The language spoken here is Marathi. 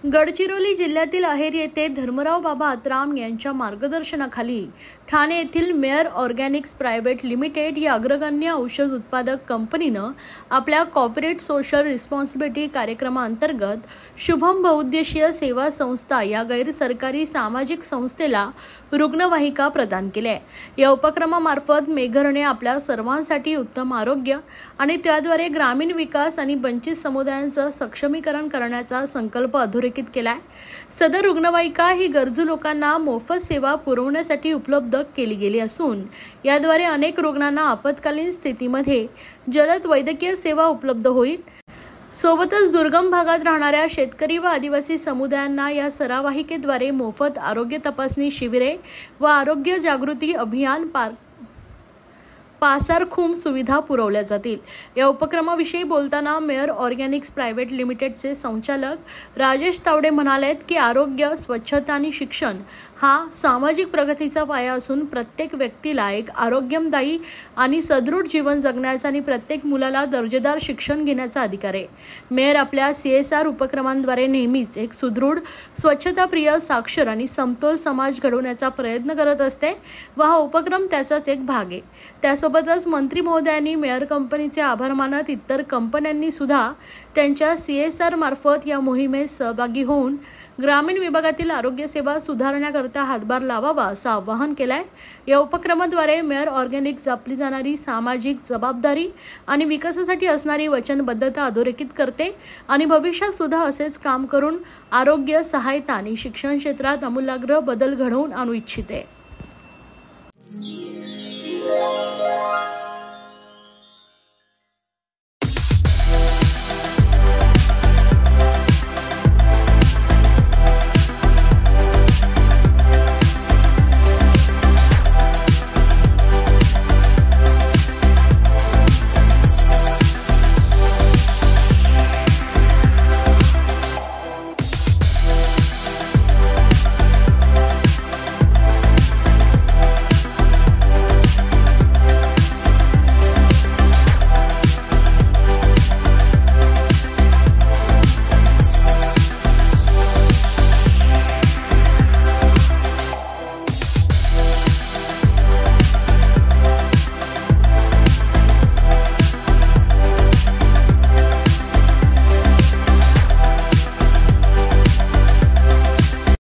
गडचिरोली जिल्ह्यातील अहेर येथे धर्मराव बाबा आत्राम यांच्या मार्गदर्शनाखाली ठाणे येथील मेयर ऑर्गॅनिक्स प्रायव्हेट लिमिटेड या अग्रगण्य औषध उत्पादक कंपनीनं आपल्या कॉर्पोरेट सोशल रिस्पॉन्सिबिलिटी कार्यक्रमाअंतर्गत शुभम बहुउद्देशीय सेवा संस्था या गैरसरकारी सामाजिक संस्थेला रुग्णवाहिका प्रदान केल्या आहे। या उपक्रमामार्फत मेघरने आपल्या सर्वांसाठी उत्तम आरोग्य आणि त्याद्वारे ग्रामीण विकास आणि वंचित समुदायांचं सक्षमीकरण करण्याचा संकल्प अधोरेखित केलाय। सदर रुग्णवाहिका ही गरजू लोकांना मोफत सेवा पुरवण्यासाठी उपलब्ध केली गेली असून याद्वारे अनेक रुग्णांना आपत्कालीन स्थितीमध्ये जलद वैद्यकीय सेवा उपलब्ध होईल। सोबतच दुर्गम भागात राहणाऱ्या शेतकरी व आदिवासी समुदायांना या सरावाहिकेद्वारे मोफत आरोग्य तपासणी शिबिरे व आरोग्य जागृती अभियान पासारखूम सुविधा पुरवल्या जातील। या उपक्रमाविषयी बोलताना मेयर ऑर्गॅनिक्स प्रायव्हेट लिमिटेडचे संचालक राजेश तावडे म्हणालेत की आरोग्य, स्वच्छता आणि शिक्षण हा सामाजिक प्रगतीचा पाया असून प्रत्येक व्यक्तीला एक आरोग्यदायी आणि सदृढ जीवन जगण्याचा आणि प्रत्येक मुलाला दर्जेदार शिक्षण घेण्याचा अधिकार आहे। मेयर आपल्या CSR उपक्रमांद्वारे नेहमीच एक सुदृढ, स्वच्छताप्रिय, साक्षर आणि समतोल समाज घडवण्याचा प्रयत्न करत असते व हा उपक्रम त्याचाच एक भाग आहे। त्यासोबतच मंत्री महोदयांनी मेयर कंपनीचे आभार मानत इतर कंपन्यांनी सुद्धा त्यांच्या CSR मार्फत या मोहिमेत सहभागी होऊन ग्रामीण विभागातील आरोग्य सेवा सुधारण्याकरता हातभार लावावा असं आवाहन केलंय। या उपक्रमाद्वारे मेयर ऑर्गॅनिक्स आपली जाणारी सामाजिक जबाबदारी आणि विकासासाठी असणारी वचनबद्धता अधोरेखित करते आणि भविष्यात सुद्धा असेच काम करून आरोग्य, सहायता आणि शिक्षण क्षेत्रात आमूलाग्र बदल घडवून आणू इच्छिते।